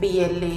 BLA।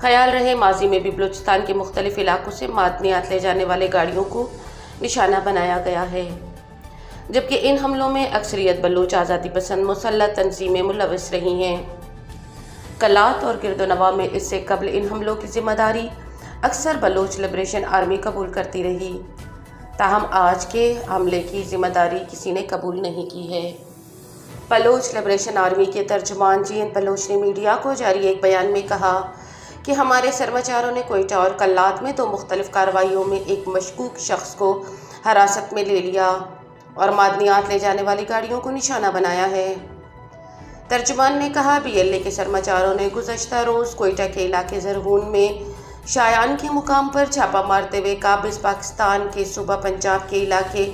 خیال رہے ماضی میں بھی بلوچستان کے مختلف علاقوں سے معدنیات لے جانے والے گاڑیوں کو نشانہ بنایا گیا ہے، جبکہ ان حملوں میں اکثریت بلوچ آزادی پسند مسلح تنظیمیں ملوث رہی ہیں۔ کلات اور گرد و نواح میں اس سے قبل ان حملوں کی ذمہ داری اکثر بلوچ لبریشن آرمی قبول کرتی رہی، تاہم آج کے حملے کی ذمہ داری کسی نے قبول نہیں کی ہے۔ بلوچ لبریشن آرمی کے ترجمان جی این بلوچ نے میڈیا کو جاری ایک بیان میں کہا کہ ہمارے سرماچاروں نے کوئٹہ اور کلات میں 2 مختلف کارروائیوں میں ایک مشکوک شخص کو حراست میں لے لیا اور معدنیات لے جانے والی گاڑیوں کو نشانہ بنایا ہے۔ ترجمان نے کہا BLA کے سرماچاروں نے گزشتہ روز کوئٹہ کے علاقے زرغون میں شایان کے مقام پر چھاپہ مارتے ہوئے قابض پاکستان کے صوبہ پنجاب کے علاقے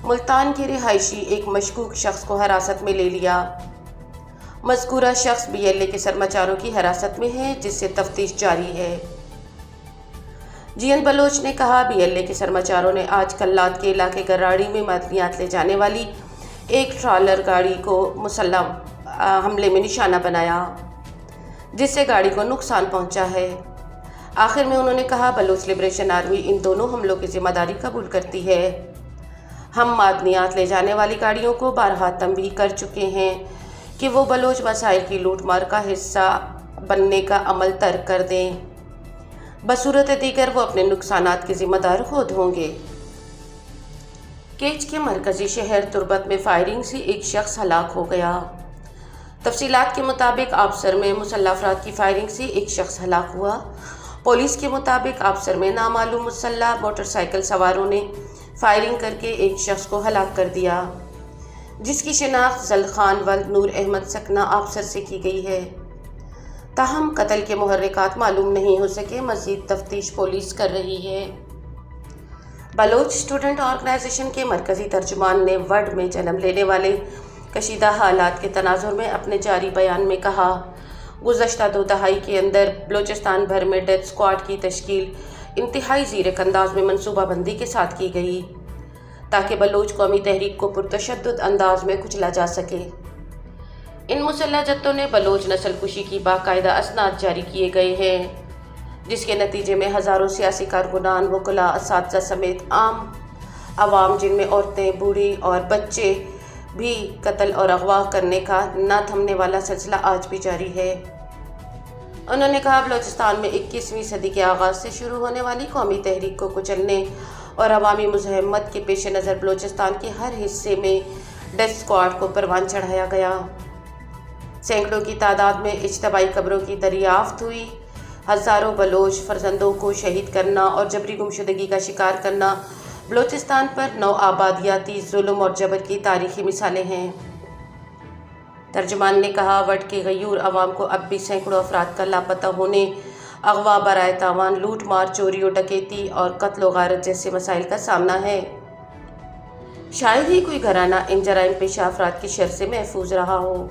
ملتان کے رہائشی ایک مشکوک شخص کو حراست میں لے لیا۔ مذکورہ شخص BLA کے سرماچاروں کی حراست میں ہے، جس سے تفتیش جاری ہے۔ جی این بلوچ نے کہا BLA کے سرماچاروں نے آج کلات کے علاقے گراڑی میں معدنیات لے جانے والی ایک ٹرالر گاڑی کو مسلح حملے میں نشانہ بنایا، جس سے گاڑی کو نقصان پہنچا ہے۔ آخر میں انہوں نے کہا بلوچ لبریشن آرمی ان دونوں حملوں کی ذمہ داری قبول کرتی ہے۔ ہم معدنیات لے جانے والی گاڑیوں کو بارہا تنبیہ کر چکے ہیں کہ وہ بلوچ وسائل کی لوٹ مار کا حصہ بننے کا عمل ترک کر دیں، بصورت دیگر وہ اپنے نقصانات کے ذمہ دار خود ہوں گے۔ کیچ کے مرکزی شہر تربت میں فائرنگ سے ایک شخص ہلاک ہو گیا۔ تفصیلات کے مطابق آبسر میں مسلح افراد کی فائرنگ سے ایک شخص ہلاک ہوا۔ پولیس کے مطابق آبسر میں نامعلوم مسلح موٹر سائیکل سواروں نے فائرنگ کر کے ایک شخص کو ہلاک کر دیا، جس کی شناخت زلخان ولد نور احمد سکنہ آبسر سے کی گئی ہے، تاہم قتل کے محرکات معلوم نہیں ہو سکے۔ مزید تفتیش پولیس کر رہی ہے۔ بلوچ اسٹوڈنٹ آرگنائزیشن کے مرکزی ترجمان نے وڈ میں جنم لینے والے کشیدہ حالات کے تناظر میں اپنے جاری بیان میں کہا گزشتہ 2 دہائی کے اندر بلوچستان بھر میں ڈیتھ اسکواڈ کی تشکیل انتہائی زیرک انداز میں منصوبہ بندی کے ساتھ کی گئی تاکہ بلوچ قومی تحریک کو پرتشدد انداز میں کچلا جا سکے۔ ان مسلح جتوں نے بلوچ نسل کشی کی باقاعدہ اسناد جاری کیے گئے ہیں، جس کے نتیجے میں ہزاروں سیاسی کارکنان، وکلاء، اساتذہ سمیت عام عوام جن میں عورتیں، بوڑھی اور بچے بھی قتل اور اغوا کرنے کا نہ تھمنے والا سلسلہ آج بھی جاری ہے۔ انہوں نے کہا بلوچستان میں 21ویں صدی کے آغاز سے شروع ہونے والی قومی تحریک کو کچلنے اور عوامی مزاحمت کے پیش نظر بلوچستان کے ہر حصے میں ڈیتھ اسکواڈ کو پروان چڑھایا گیا۔ سینکڑوں کی تعداد میں اجتماعی قبروں کی دریافت ہوئی۔ ہزاروں بلوچ فرزندوں کو شہید کرنا اور جبری گمشدگی کا شکار کرنا بلوچستان پر نو آبادیاتی ظلم اور جبر کی تاریخی مثالیں ہیں۔ ترجمان نے کہا وڈ کے غیور عوام کو اب بھی سینکڑوں افراد کا لاپتہ ہونے، اغوا، برائے تاوان، لوٹ مار، چوری و ڈکیتی اور قتل و غارت جیسے مسائل کا سامنا ہے۔ شاید ہی کوئی گھرانہ ان جرائم پیشہ افراد کی شر سے محفوظ رہا ہو۔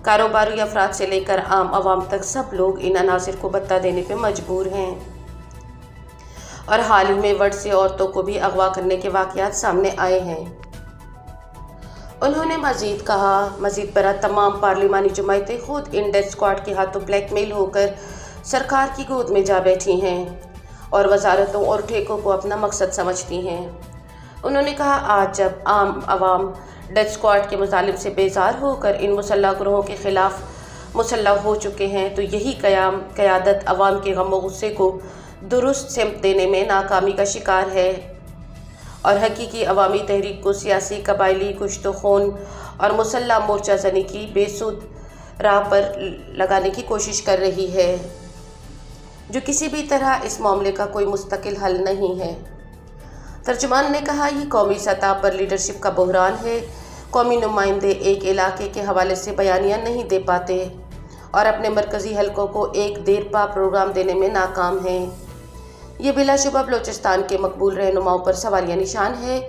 کاروباری افراد سے لے کر عام عوام تک سب لوگ ان عناصر کو بتہ دینے پہ مجبور ہیں، اور حال ہی میں وڈ سے عورتوں کو بھی اغوا کرنے کے واقعات سامنے آئے ہیں۔ انہوں نے مزید برآں تمام پارلیمانی جماعتیں خود ان ڈیتھ اسکواڈ کے ہاتھوں بلیک میل ہو کر سرکار کی گود میں جا بیٹھی ہیں اور وزارتوں اور ٹھیکوں کو اپنا مقصد سمجھتی ہیں۔ انہوں نے کہا آج جب عام عوام ڈیتھ اسکواڈ کے مظالم سے بیزار ہو کر ان مسلح گروہوں کے خلاف مسلح ہو چکے ہیں تو یہی قیادت عوام کے غم و غصے کو درست سمت دینے میں ناکامی کا شکار ہے اور حقیقی عوامی تحریک کو سیاسی، قبائلی کشت و خون اور مسلح مورچہ زنی کی بے سود راہ پر لگانے کی کوشش کر رہی ہے، جو کسی بھی طرح اس معاملے کا کوئی مستقل حل نہیں ہے۔ ترجمان نے کہا یہ قومی سطح پر لیڈرشپ کا بحران ہے۔ قومی نمائندے ایک علاقے کے حوالے سے بیانیہ نہیں دے پاتے اور اپنے مرکزی حلقوں کو ایک دیر پا پروگرام دینے میں ناکام ہیں۔ یہ بلا شبہ بلوچستان کے مقبول رہنماؤں پر سوالیہ نشان ہے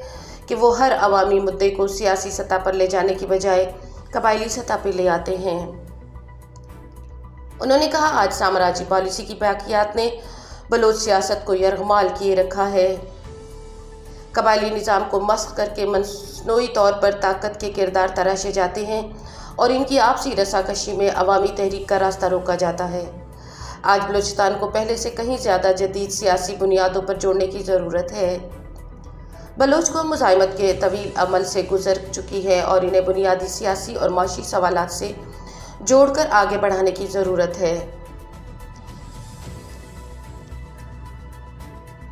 کہ وہ ہر عوامی مدعے کو سیاسی سطح پر لے جانے کی بجائے قبائلی سطح پہ لے آتے ہیں۔ انہوں نے کہا آج سامراجی پالیسی کی باقیات نے بلوچ سیاست کو یرغمال کیے رکھا ہے۔ قبائلی نظام کو مسخ کر کے مصنوعی طور پر طاقت کے کردار تراشے جاتے ہیں اور ان کی آپسی رساکشی میں عوامی تحریک کا راستہ روکا جاتا ہے۔ آج بلوچستان کو پہلے سے کہیں زیادہ جدید سیاسی بنیادوں پر جوڑنے کی ضرورت ہے۔ بلوچ قوم مزاحمت کے طویل عمل سے گزر چکی ہے اور انہیں بنیادی سیاسی اور معاشی سوالات سے جوڑ کر آگے بڑھانے کی ضرورت ہے۔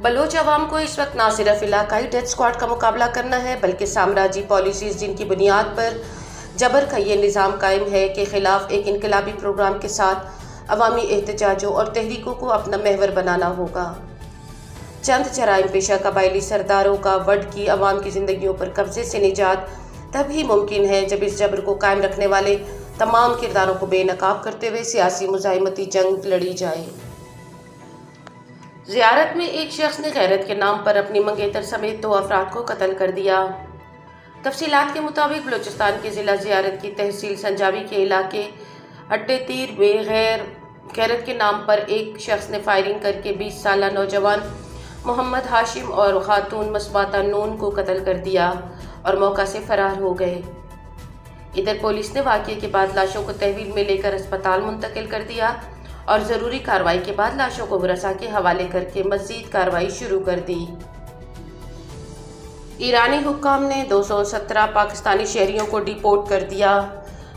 بلوچ عوام کو اس وقت نہ صرف علاقائی ڈیتھ اسکواڈ کا مقابلہ کرنا ہے بلکہ سامراجی پالیسیز جن کی بنیاد پر جبر کا یہ نظام قائم ہے کے خلاف ایک انقلابی پروگرام کے ساتھ عوامی احتجاجوں اور تحریکوں کو اپنا محور بنانا ہوگا۔ چند جرائم پیشہ قبائلی سرداروں کا وڈ کی عوام کی زندگیوں پر قبضے سے نجات تب ہی ممکن ہے جب اس جبر کو قائم رکھنے والے تمام کرداروں کو بے نقاب کرتے ہوئے سیاسی مزاحمتی جنگ لڑی جائے۔ زیارت میں ایک شخص نے غیرت کے نام پر اپنی منگیتر سمیت 2 افراد کو قتل کر دیا۔ تفصیلات کے مطابق بلوچستان کے ضلع زیارت کی تحصیل سنجاوی کے علاقے اڈے تیر میں غیرت کے نام پر ایک شخص نے فائرنگ کر کے 20 سالہ نوجوان محمد ہاشم اور خاتون مصباح نون کو قتل کر دیا اور موقع سے فرار ہو گئے۔ ادھر پولیس نے واقعے کے بعد لاشوں کو تحویل میں لے کر اسپتال منتقل کر دیا اور ضروری کارروائی کے بعد لاشوں کو ورثاء کے حوالے کر کے مزید کارروائی شروع کر دی۔ ایرانی حکام نے 217 پاکستانی شہریوں کو ڈی پورٹ کر دیا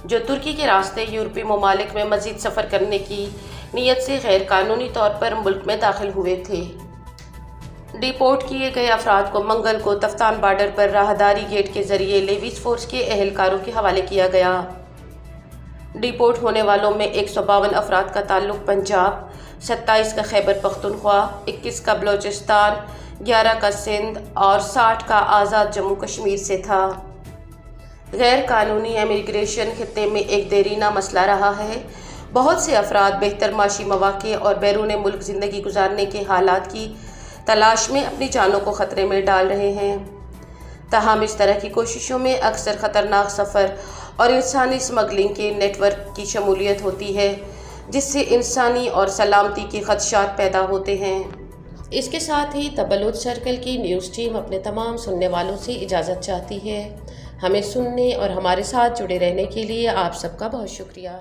جو ترکی کے راستے یورپی ممالک میں مزید سفر کرنے کی نیت سے غیر قانونی طور پر ملک میں داخل ہوئے تھے۔ ڈی پورٹ کیے گئے افراد کو منگل کو تفتان بارڈر پر راہداری گیٹ کے ذریعے لیویز فورس کے اہلکاروں کے حوالے کیا گیا۔ ڈی پورٹ ہونے والوں میں 152 افراد کا تعلق پنجاب، 27 کا خیبر پختونخوا، 21 کا بلوچستان، 11 کا سندھ اور 60 کا آزاد جموں کشمیر سے تھا۔ غیر قانونی امیگریشن خطے میں ایک دیرینہ مسئلہ رہا ہے۔ بہت سے افراد بہتر معاشی مواقع اور بیرون ملک زندگی گزارنے کے حالات کی تلاش میں اپنی جانوں کو خطرے میں ڈال رہے ہیں۔ تاہم اس طرح کی کوششوں میں اکثر خطرناک سفر اور انسانی اسمگلنگ کے نیٹ ورک کی شمولیت ہوتی ہے جس سے انسانی اور سلامتی کے خدشات پیدا ہوتے ہیں۔ اس کے ساتھ ہی دی بلوچ سرکل کی نیوز ٹیم اپنے تمام سننے والوں سے اجازت چاہتی ہے۔ ہمیں سننے اور ہمارے ساتھ جڑے رہنے کے لیے آپ سب کا بہت شکریہ۔